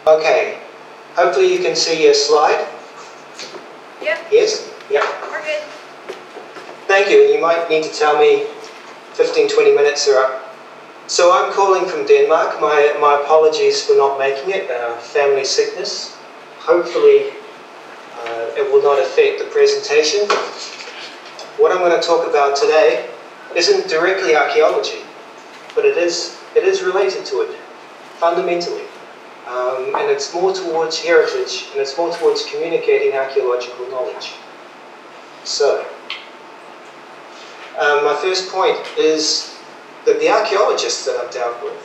Okay, hopefully you can see your slide. Yep. Yes? Yeah. We're good. Thank you. You might need to tell me 15-20 minutes are up. So I'm calling from Denmark. My apologies for not making it. Family sickness. Hopefully it will not affect the presentation. What I'm going to talk about today isn't directly archaeology, but it is related to it, fundamentally. And it's more towards heritage, and it's more towards communicating archaeological knowledge. So, my first point is that the archaeologists that I've dealt with,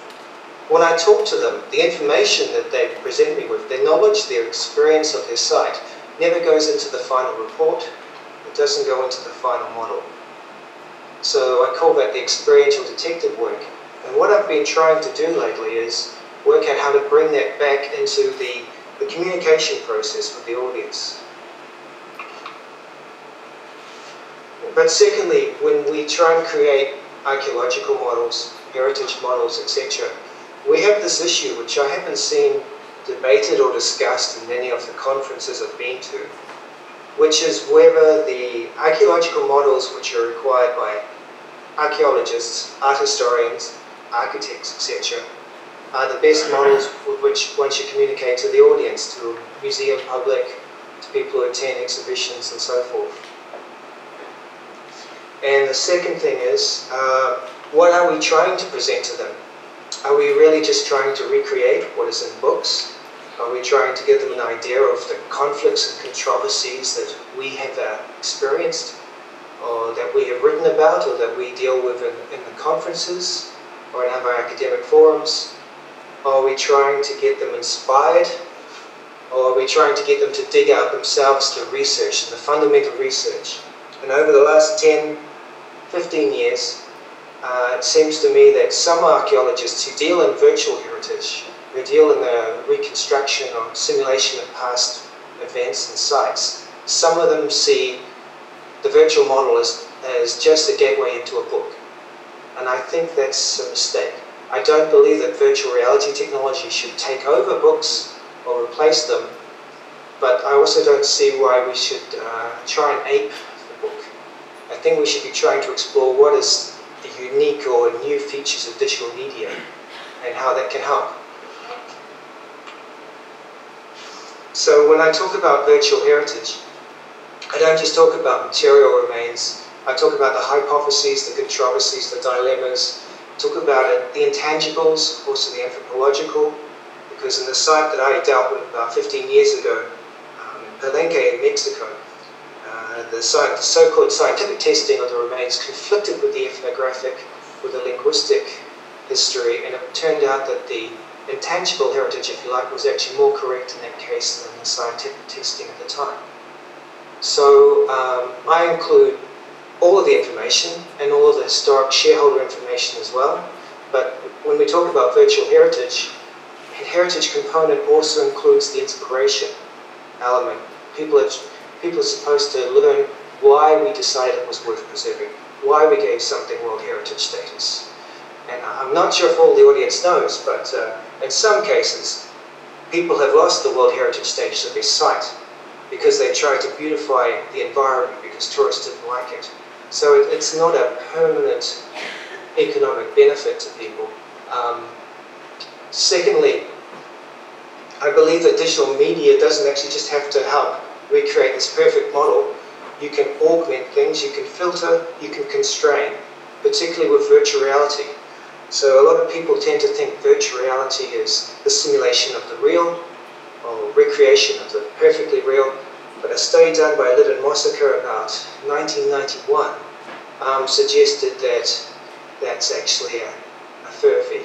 when I talk to them, the information that they present me with, their knowledge, their experience of their site, never goes into the final report. It doesn't go into the final model. So I call that the experiential detective work. And what I've been trying to do lately is work out how to bring that back into the communication process with the audience. But secondly, when we try and create archaeological models, heritage models, etc., we have this issue which I haven't seen debated or discussed in many of the conferences I've been to, which is whether the archaeological models which are required by archaeologists, art historians, architects, etc., are the best models with which one should communicate to the audience, to museum public, to people who attend exhibitions and so forth. And the second thing is, what are we trying to present to them? Are we really just trying to recreate what is in books? Are we trying to give them an idea of the conflicts and controversies that we have experienced, or that we have written about, or that we deal with in the conferences, or in our academic forums? Are we trying to get them inspired, or are we trying to get them to dig out themselves the research, the fundamental research? And over the last 10, 15 years, it seems to me that some archaeologists who deal in virtual heritage, who deal in the reconstruction or simulation of past events and sites, some of them see the virtual model as just a gateway into a book. And I think that's a mistake. I don't believe that virtual reality technology should take over books or replace them, but I also don't see why we should try and ape the book. I think we should be trying to explore what is the unique or new features of digital media and how that can help. So when I talk about virtual heritage, I don't just talk about material remains. I talk about the hypotheses, the controversies, the dilemmas. I talk about the intangibles, also the anthropological, because in the site that I dealt with about 15 years ago, in Palenque in Mexico, the so-called scientific testing of the remains conflicted with the ethnographic, with the linguistic history, and it turned out that the intangible heritage, if you like, was actually more correct in that case than the scientific testing at the time. So I include all of the information and all of the historic shareholder information as well. But when we talk about virtual heritage, the heritage component also includes the inspiration element. People are supposed to learn why we decided it was worth preserving, why we gave something World Heritage status. And I'm not sure if all the audience knows, but in some cases, people have lost the World Heritage status of their site because they tried to beautify the environment because tourists didn't like it. So it's not a permanent economic benefit to people. Secondly, I believe that digital media doesn't actually just have to help recreate this perfect model. You can augment things, you can filter, you can constrain, particularly with virtual reality. So a lot of people tend to think virtual reality is the simulation of the real, or recreation of the perfectly real. But a study done by Litt and Mossaker about 1991 suggested that that's actually a furphy.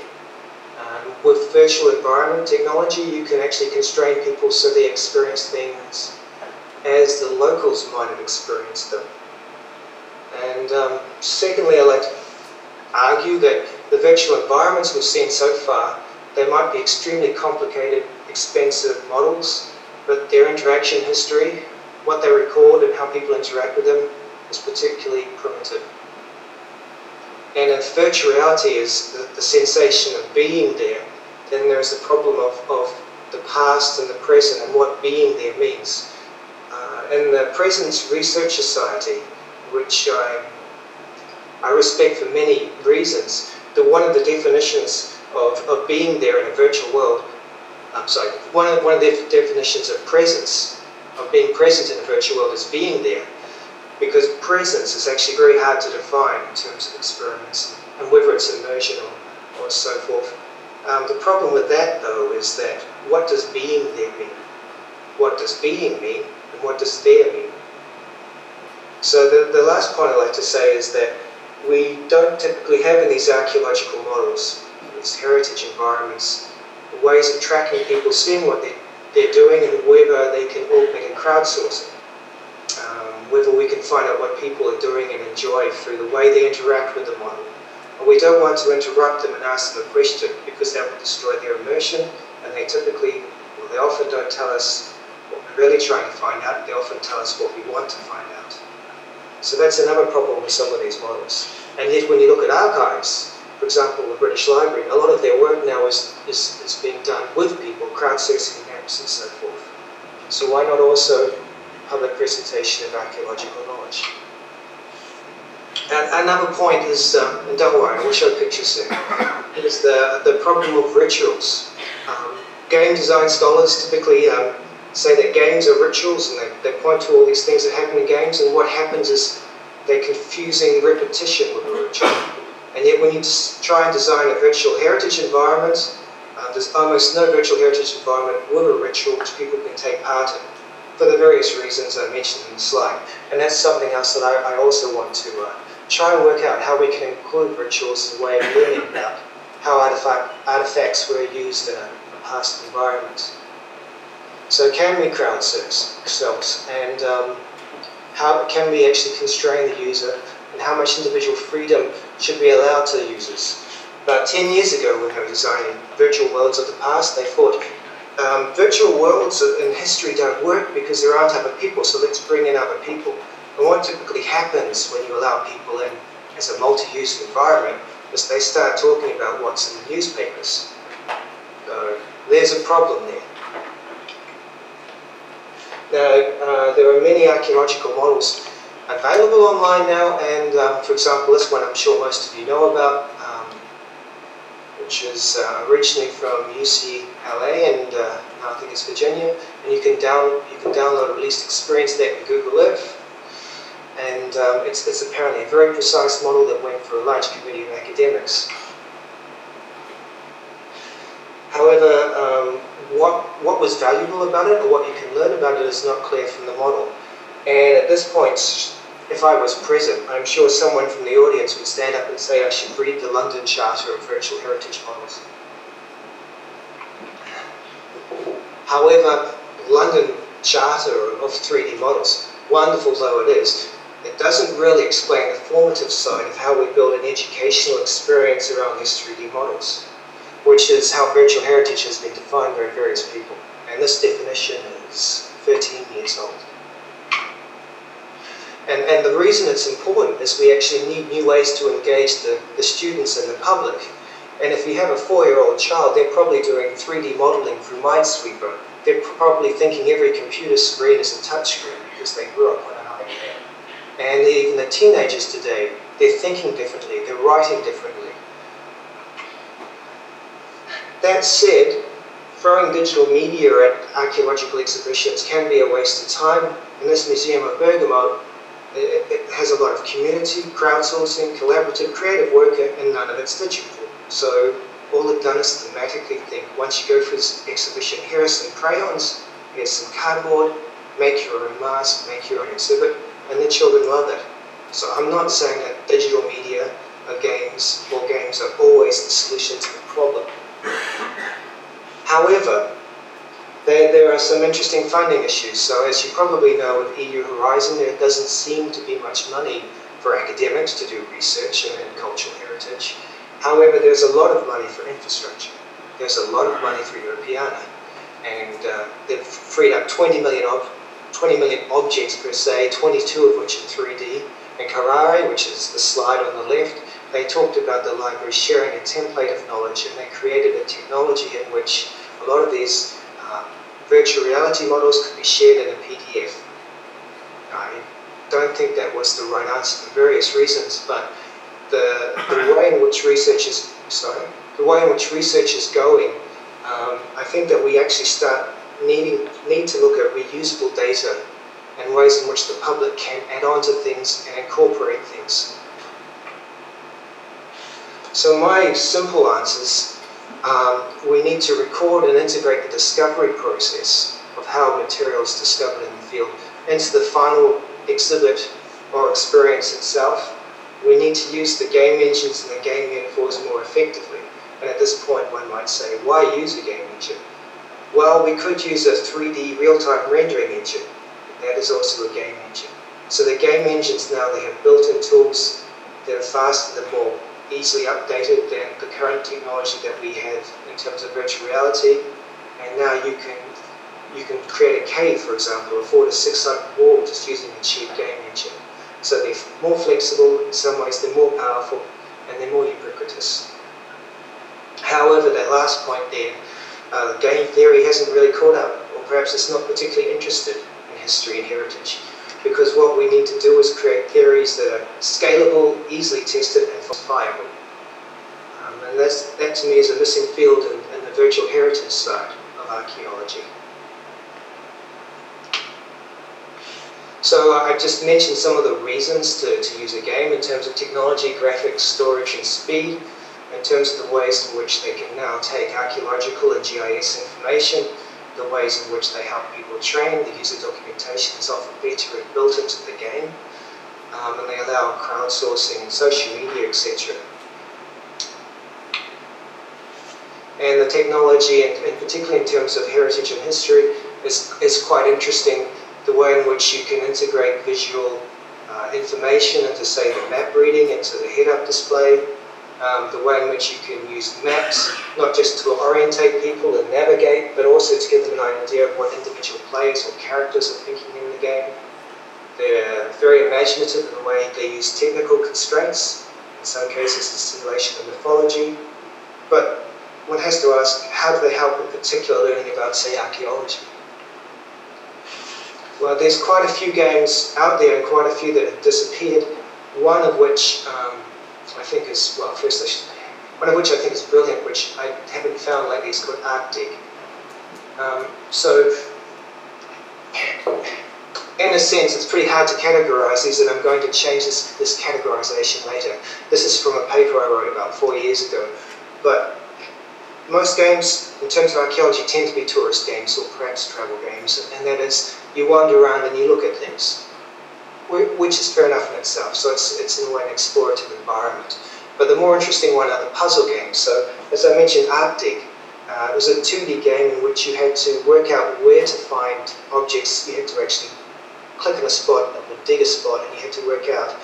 With virtual environment technology, you can actually constrain people so they experience things as the locals might have experienced them. And secondly, I like to argue that the virtual environments we've seen so far, they might be extremely complicated, expensive models, but their interaction history, what they record and how people interact with them, is particularly primitive. And if virtual reality is the sensation of being there, then there's the problem of the past and the present and what being there means. In the Presence Research Society, which I respect for many reasons, one of the definitions of being there in a virtual world, one of the definitions of presence, of being present in a virtual world, is being there, because presence is actually very hard to define in terms of experiments and whether it's immersion or so forth. The problem with that, though, is that what does being there mean? What does being mean, and what does there mean? So the last point I'd like to say is that we don't typically have in these archaeological models, these heritage environments, ways of tracking people, seeing what they're doing and whether they can augment and crowdsource it. Whether we can find out what people are doing and enjoy through the way they interact with the model. And we don't want to interrupt them and ask them a question because that will destroy their immersion, and they often don't tell us what we're really trying to find out, they often tell us what we want to find out. So that's another problem with some of these models. And yet when you look at archives, for example, the British Library, a lot of their work now is being done with people, crowdsourcing maps and so forth. So why not also public presentation of archaeological knowledge? And another point is, and don't worry, I will show pictures soon, is the problem of rituals. Game design scholars typically say that games are rituals, and they point to all these things that happen in games, and what happens is they're confusing repetition with a ritual. And yet when you try and design a virtual heritage environment, there's almost no virtual heritage environment with a ritual which people can take part in, for the various reasons I mentioned in the slide. And that's something else that I also want to try and work out, how we can include rituals as a way of learning about how artifacts were used in a past environment. So can we crowdsource ourselves, and how can we actually constrain the user, and how much individual freedom should we allow to users? About 10 years ago, when they were designing virtual worlds of the past, they thought virtual worlds in history don't work because there aren't other people, so let's bring in other people. And what typically happens when you allow people in as a multi-use environment is they start talking about what's in the newspapers. So there's a problem there. Now, there are many archaeological models available online now, and for example, this one I'm sure most of you know about, which is originally from UCLA, and now I think it's Virginia, and you can download or at least experience that in Google Earth. And it's apparently a very precise model that went for a large committee of academics. However, what was valuable about it, or what you can learn about it, is not clear from the model. And at this point, if I was present, I'm sure someone from the audience would stand up and say I should read the London Charter of Virtual Heritage Models. However, the London Charter of 3D models, wonderful though it is, it doesn't really explain the formative side of how we build an educational experience around these 3D models, which is how virtual heritage has been defined by various people. And this definition is 13 years old. And the reason it's important is we actually need new ways to engage the students and the public. And if you have a 4-year-old child, they're probably doing 3D modeling through Minesweeper. They're probably thinking every computer screen is a touchscreen because they grew up on an iPad. And even the teenagers today, they're thinking differently, they're writing differently. That said, throwing digital media at archaeological exhibitions can be a waste of time. In this museum of Bergamo, it has a lot of community, crowdsourcing, collaborative, creative work, and none of it's digital. So all they've done is thematically think, once you go through this exhibition, here are some crayons, here's some cardboard, make your own mask, make your own exhibit, and the children love it. So I'm not saying that digital media or games are always the solution to the problem. However, there are some interesting funding issues. So as you probably know, with EU Horizon, there doesn't seem to be much money for academics to do research and cultural heritage. However, there's a lot of money for infrastructure. There's a lot of money through Europeana. And they've freed up 20 million objects per se, 22 of which are 3D. And CARARE, which is the slide on the left, they talked about the library sharing a template of knowledge, and they created a technology in which a lot of these Virtual reality models could be shared in a PDF. I don't think that was the right answer for various reasons, but the way in which research is going, I think that we actually need to look at reusable data and ways in which the public can add on to things and incorporate things. So my simple answers, we need to record and integrate the discovery process of how material is discovered in the field into the final exhibit or experience itself. We need to use the game engines and the game metaphors more effectively. And at this point one might say, why use a game engine? Well, we could use a 3D real-time rendering engine. That is also a game engine. So the game engines now, they have built-in tools that are faster, they're more easily updated than the current technology that we have in terms of virtual reality. And now you can create a cave, for example, a 4 to 6 sided wall just using a cheap game engine. So they're more flexible, in some ways they're more powerful, and they're more ubiquitous. However, that last point there, game theory hasn't really caught up, or perhaps it's not particularly interested in history and heritage, because what we need to do is create theories that are scalable, easily tested, and falsifiable. And that to me is a missing field in the virtual heritage side of archaeology. So I just mentioned some of the reasons to use a game in terms of technology, graphics, storage, and speed, in terms of the ways in which they can now take archaeological and GIS information, the ways in which they help people train, the user documentation is often better and built into the game, and they allow crowdsourcing, social media, etc. And the technology, and particularly in terms of heritage and history, is quite interesting. The way in which you can integrate visual information into, say, the map reading, into the head-up display, the way in which you can use maps, not just to orientate people and navigate, but also to give them an idea of what individual players or characters are thinking in the game. They're very imaginative in the way they use technical constraints, in some cases the simulation of mythology, but one has to ask, how do they help in particular learning about, say, archaeology? Well, there's quite a few games out there and quite a few that have disappeared, one of which I think is, well, one of which I think is brilliant, which I haven't found lately, is called Arctic. So, in a sense, it's pretty hard to categorize these, and I'm going to change this categorization later. This is from a paper I wrote about 4 years ago. But most games, in terms of archaeology, tend to be tourist games or perhaps travel games, and that is, you wander around and you look at things, which is fair enough in itself, so it's in a way an explorative environment. But the more interesting one are the puzzle games. So, as I mentioned, Arctic, it was a 2D game in which you had to work out where to find objects. You had to actually click on a spot, and it would dig a spot, and you had to work out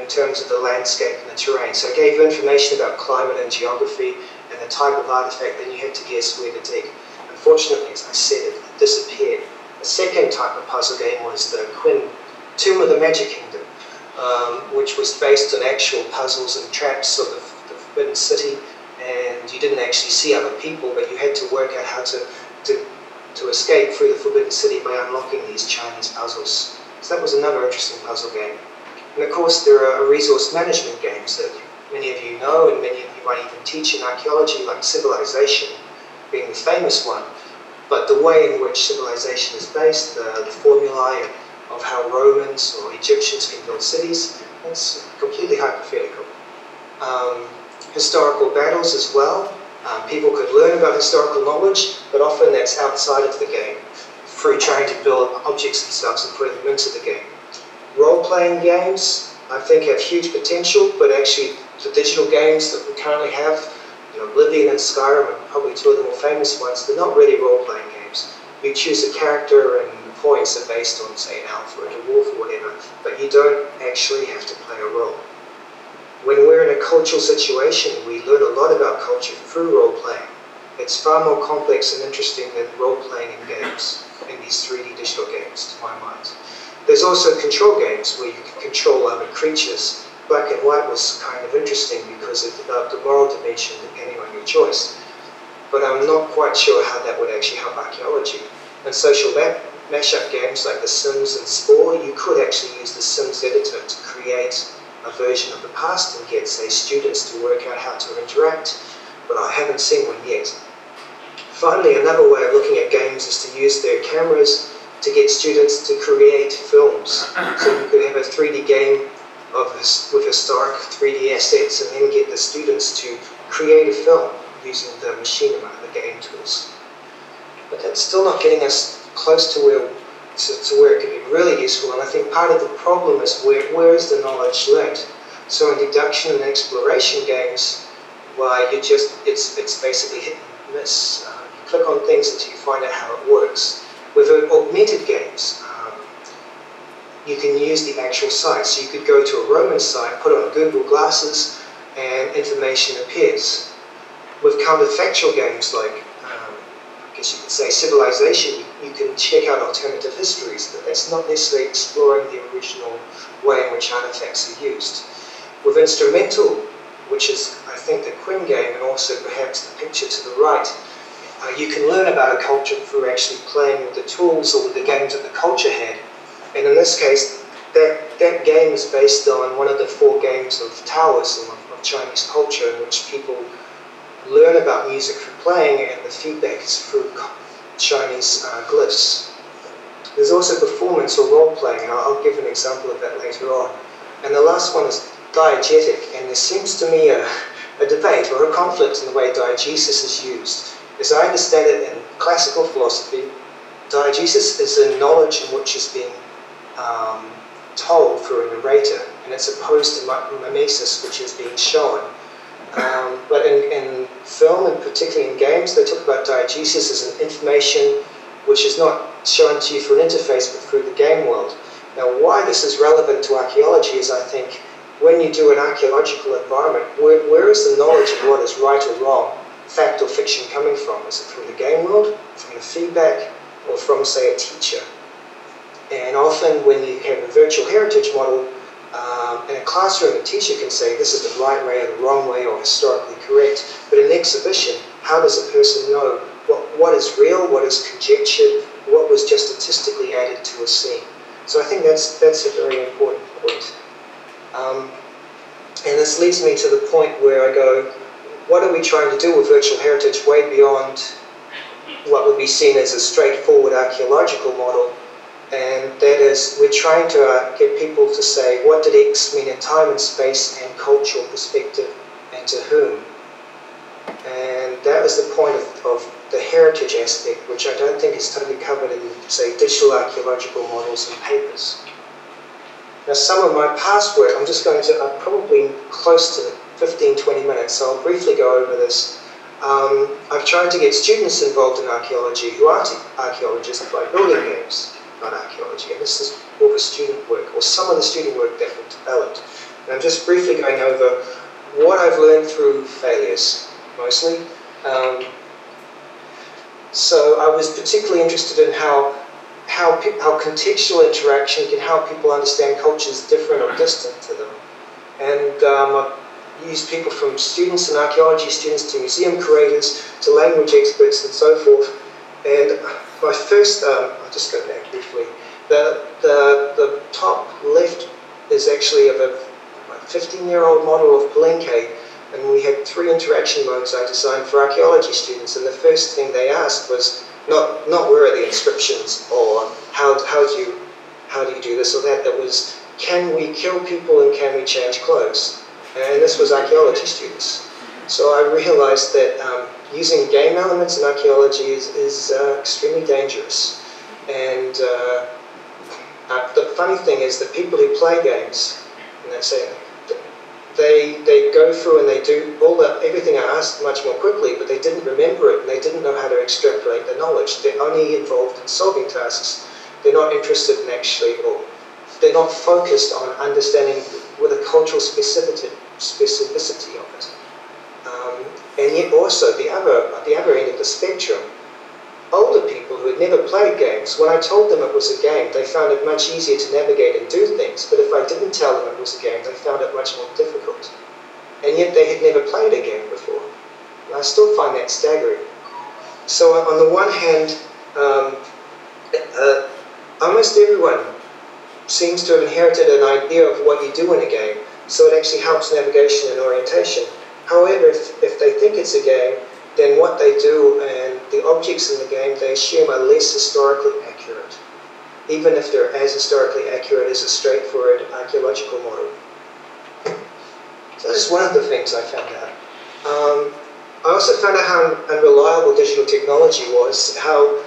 in terms of the landscape and the terrain. So it gave you information about climate and geography and the type of artifact, then you had to guess where to dig. Unfortunately, as I said, it disappeared. The second type of puzzle game was the Tomb of the Magic Kingdom, which was based on actual puzzles and traps of the Forbidden City, and you didn't actually see other people, but you had to work out how to escape through the Forbidden City by unlocking these Chinese puzzles. So that was another interesting puzzle game. And of course there are resource management games that many of you know, and many of you might even teach in archaeology, like Civilization being the famous one. But the way in which Civilization is based, the formulae of how Romans or Egyptians can build cities, that's completely hypothetical. Historical battles as well. People could learn about historical knowledge, but often that's outside of the game, through trying to build objects themselves and putting them into the game. Role-playing games, I think, have huge potential, but actually the digital games that we currently have, Oblivion and Skyrim are probably two of the more famous ones. They're not really role-playing games. You choose a character and the points are based on, say, an elf or a dwarf or whatever, but you don't actually have to play a role. When we're in a cultural situation, we learn a lot about culture through role-playing. It's far more complex and interesting than role-playing in games, in these 3D digital games, to my mind. There's also control games where you can control other creatures. Black and White was kind of interesting because it developed a moral dimension depending on your choice. but I'm not quite sure how that would actually help archaeology. And social mashup games like The Sims and Spore, you could actually use the Sims editor to create a version of the past and get, say, students to work out how to interact, but I haven't seen one yet. Finally, another way of looking at games is to use their cameras to get students to create films. So you could have a 3D game with historic 3D assets and then get the students to create a film using the machinima, the game tools. But that's still not getting us close to where it could be really useful, and I think part of the problem is where is the knowledge learned? So in deduction and exploration games, well, it's basically hit and miss. You click on things until you find out how it works. With augmented games, you can use the actual site. So you could go to a Roman site, put on Google glasses, and information appears. With counterfactual games like, I guess you could say, Civilization, you can check out alternative histories, but that's not necessarily exploring the original way in which artifacts are used. With instrumental, which is, I think, the Quinn game, and also perhaps the picture to the right, you can learn about a culture through actually playing with the tools or with the games that the culture had. And in this case, that game is based on one of the 4 games of Taoism, of Chinese culture, in which people learn about music through playing, and the feedback is through Chinese glyphs. There's also performance or role-playing, and I'll give an example of that later on. And the last one is diegetic, and there seems to me a debate or a conflict in the way diegesis is used. As I understand it in classical philosophy, diegesis is a knowledge in which is being told through a narrator, and it's opposed to mimesis, which is being shown. But in film, and particularly in games, they talk about diegesis as an information which is not shown to you through an interface, but through the game world. Now, why this is relevant to archaeology is, I think, when you do an archaeological environment, where is the knowledge of what is right or wrong, fact or fiction, coming from? Is it from the game world, from the feedback, or from, say, a teacher? And often when you have a virtual heritage model, in a classroom, a teacher can say this is the right way or the wrong way or historically correct. But in an exhibition, how does a person know what is real, what is conjectured, what was just statistically added to a scene? So I think that's a very important point. And this leads me to the point where I go, what are we trying to do with virtual heritage way beyond what would be seen as a straightforward archaeological model? And that is, we're trying to get people to say, what did X mean in time and space and cultural perspective, and to whom? And that was the point of the heritage aspect, which I don't think is totally covered in, say, digital archaeological models and papers. Now, some of my past work, I'm just going to, I'm probably close to 15-20 minutes, so I'll briefly go over this. I've tried to get students involved in archaeology who aren't archaeologists by building games. Not archaeology, and this is all the student work, or some of the student work that we've developed. And I'm just briefly going over what I've learned through failures, mostly. So I was particularly interested in how contextual interaction can help people understand cultures different or distant to them. And I've used people from students and archaeology students to museum curators to language experts and so forth. And my first, I'll just go back briefly. The top left is actually of a 15-year-old model of Palenque, and we had 3 interaction modes I designed for archaeology students. And the first thing they asked was not where are the inscriptions, or how do you do this or that. That was, can we kill people and can we change clothes? And this was archaeology students. So I realized that using game elements in archaeology is extremely dangerous. And the funny thing is that people who play games, and that's it, they go through and they do everything I asked much more quickly, but they didn't remember it and they didn't know how to extrapolate the knowledge. They're only involved in solving tasks. They're not interested in actually, or they're not focused on understanding with a cultural specificity of it. And yet also, the other end of the spectrum, older people who had never played games, when I told them it was a game, they found it much easier to navigate and do things, but if I didn't tell them it was a game, they found it much more difficult. And yet they had never played a game before. And I still find that staggering. So on the one hand, almost everyone seems to have inherited an idea of what you do in a game, so it actually helps navigation and orientation. However, if they think it's a game, then what they do and the objects in the game, they assume are less historically accurate, even if they're as historically accurate as a straightforward archaeological model. So this is one of the things I found out. I also found out how unreliable digital technology was, how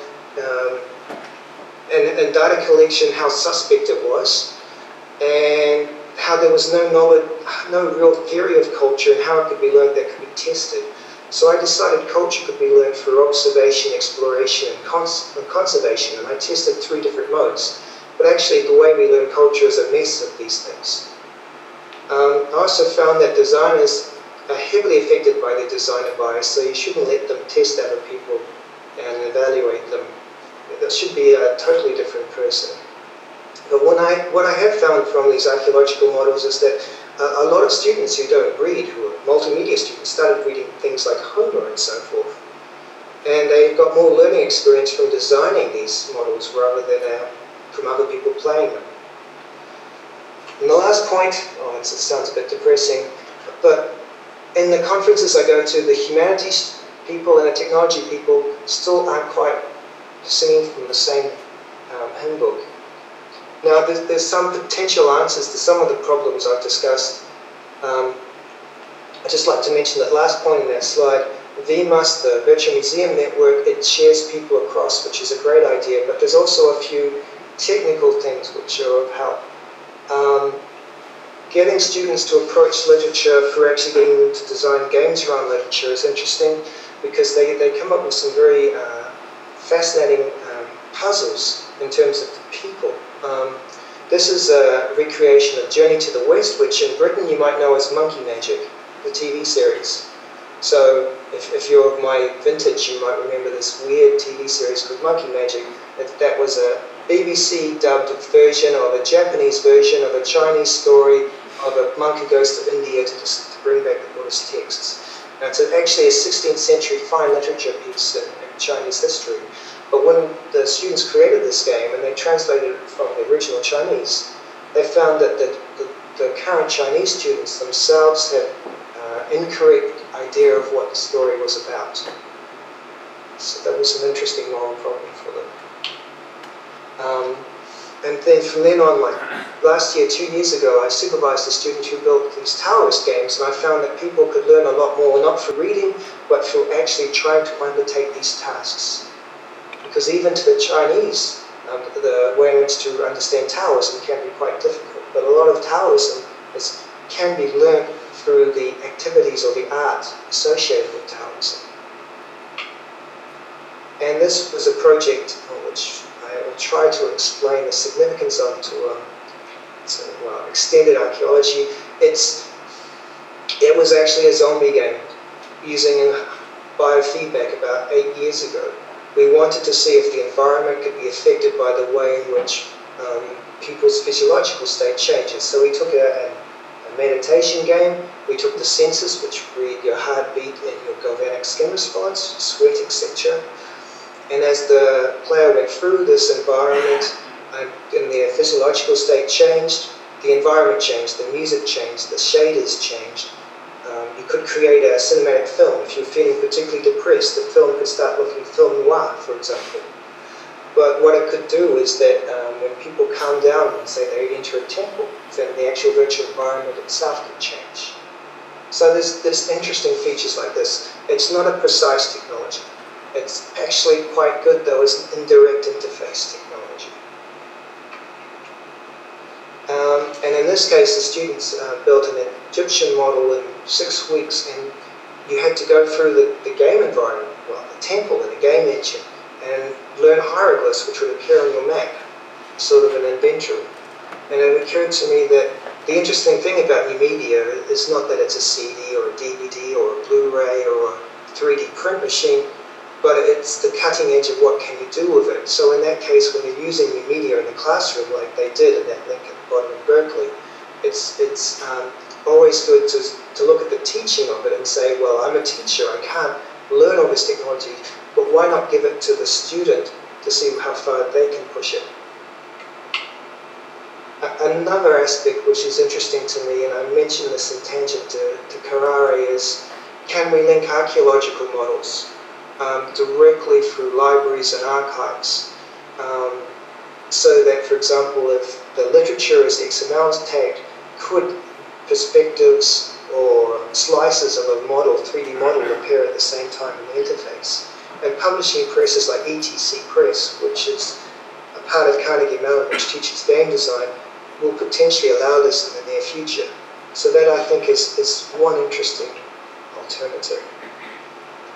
and data collection, how suspect it was, and how there was no knowledge, no real theory of culture and how it could be learned that could be tested. So I decided culture could be learned through observation, exploration, and conservation, and I tested 3 different modes. But actually the way we learn culture is a mess of these things. I also found that designers are heavily affected by their designer bias, so you shouldn't let them test other people and evaluate them. That should be a totally different person. But what I have found from these archaeological models is that a lot of students who don't read, who are multimedia students, started reading things like Homer and so forth. And they got more learning experience from designing these models rather than from other people playing them. And the last point, it sounds a bit depressing, but in the conferences I go to, the humanities people and the technology people still aren't quite singing from the same hymn book. Now, there's some potential answers to some of the problems I've discussed. I'd just like to mention that last point in that slide, VMUS, the Virtual Museum Network, it shares people across, which is a great idea, but there's also a few technical things which are of help. Getting students to approach literature for actually getting them to design games around literature is interesting because they come up with some very fascinating puzzles in terms of the people. This is a recreation of Journey to the West, which in Britain you might know as Monkey Magic, the TV series. So if you're of my vintage, you might remember this weird TV series called Monkey Magic. That was a BBC dubbed version of a Japanese version of a Chinese story of a monk who goes to India to bring back the Buddhist texts. Now it's actually a 16th century fine literature piece in Chinese history. But when the students created this game and they translated it from the original Chinese, they found that the current Chinese students themselves had incorrect idea of what the story was about. So that was an interesting moral problem for them. And then from then on, like last year, 2 years ago, I supervised a student who built these Taoist games, and I found that people could learn a lot more, not through reading, but through actually trying to undertake these tasks. Because even to the Chinese, the way in which to understand Taoism can be quite difficult. But a lot of Taoism can be learned through the activities or the art associated with Taoism. And this was a project which I will try to explain the significance of to extended archaeology. It was actually a zombie game using biofeedback about 8 years ago. We wanted to see if the environment could be affected by the way in which people's physiological state changes. So we took a meditation game, we took the senses which read your heartbeat and your galvanic skin response, sweat, etc. And as the player went through this environment and their physiological state changed, the environment changed, the music changed, the shaders changed. You could create a cinematic film. If you're feeling particularly depressed, the film could start looking film noir, for example. But what it could do is that when people calm down and say they enter a temple, then the actual virtual environment itself can change. So there's interesting features like this. It's not a precise technology. It's actually quite good, though, as an indirect interface technology. And in this case, the students built an Egyptian model in 6 weeks, and you had to go through the game environment, well, the temple and the game engine, and learn hieroglyphs, which would appear on your map, sort of an inventory. And it occurred to me that the interesting thing about new media is not that it's a CD or a DVD or a Blu-ray or a 3D print machine, but it's the cutting edge of what can you do with it. So in that case, when you're using new media in the classroom, like they did in that link at the bottom of Berkeley, it's always good to look at the teaching of it and say, well, I'm a teacher, I can't learn all this technology but why not give it to the student to see how far they can push it? Another aspect which is interesting to me, and I mentioned this in tangent to CARARE, is can we link archaeological models directly through libraries and archives? So that, for example, if the literature is XML tagged, could perspectives or slices of a model, 3D model, appear at the same time in the interface? And publishing presses like ETC Press, which is a part of Carnegie Mellon which teaches game design, will potentially allow this in the near future. So that, I think, is one interesting alternative.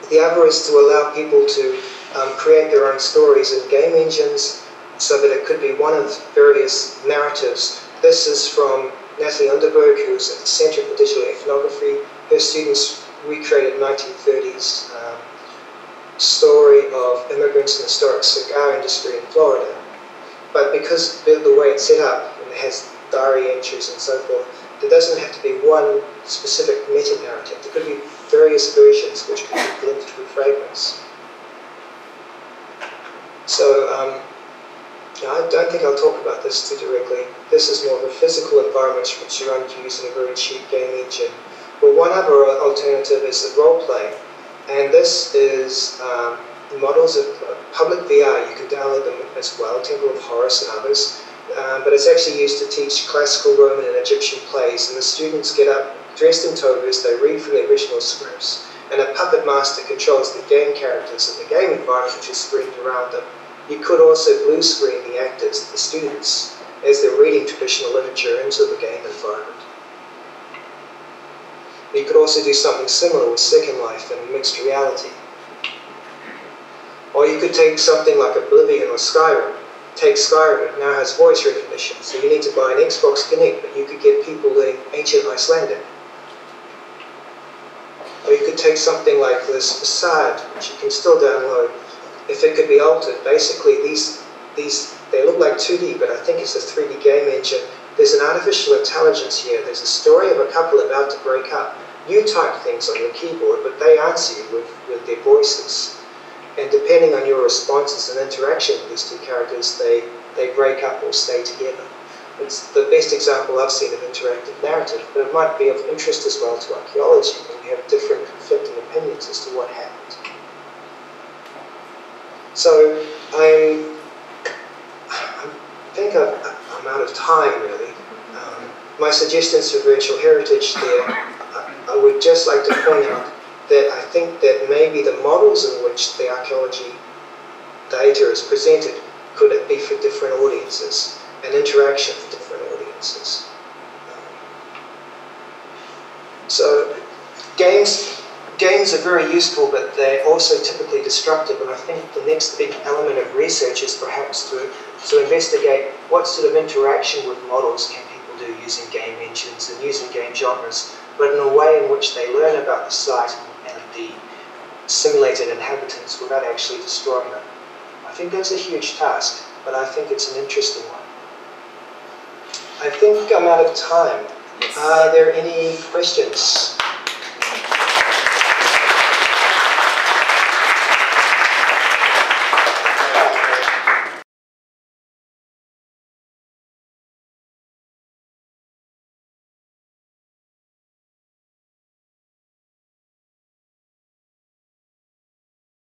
The other is to allow people to create their own stories in game engines, so that it could be one of various narratives. This is from Natalie Underberg, who's at the Center for Digital Ethnography. Her students recreated 1930s story of immigrants in the historic cigar industry in Florida. But because the way it's set up, and it has diary entries and so forth, there doesn't have to be one specific meta-narrative. There could be various versions which could be linked through fragments. So, I don't think I'll talk about this too directly. This is more of a physical environment which you run using a very cheap game engine. But one other alternative is the role-play. And this is models of public VR. You can download them as well, Temple of Horus and others. But it's actually used to teach classical Roman and Egyptian plays, and the students get up dressed in togas, they read from the original scripts, and a puppet master controls the game characters and the game environment which is screened around them. You could also blue screen the actors, the students, as they're reading traditional literature into the game environment. You could also do something similar with Second Life and mixed reality. Or you could take something like Oblivion or Skyrim. Take Skyrim, it now has voice recognition, so you need to buy an Xbox Connect, but you could get people learning ancient Icelandic. Or you could take something like this Facade, which you can still download. If it could be altered, basically these they look like 2D, but I think it's a 3D game engine. There's an artificial intelligence here. There's a story of a couple about to break up. You type things on your keyboard, but they answer you with their voices. And depending on your responses and interaction with these two characters, they break up or stay together. It's the best example I've seen of interactive narrative, but it might be of interest as well to archaeology, when we have different conflicting opinions as to what happened. So I think I'm out of time, really. My suggestions for virtual heritage there, I would just like to point out that I think that maybe the models in which the archaeology data is presented could be for different audiences, and interaction with different audiences. So games are very useful, but they're also typically destructive, and I think the next big element of research is perhaps to investigate what sort of interaction with models can people do using game engines and using game genres, but in a way in which they learn about the site and the simulated inhabitants without actually destroying them. I think that's a huge task, but I think it's an interesting one. I think I'm out of time. Are there any questions?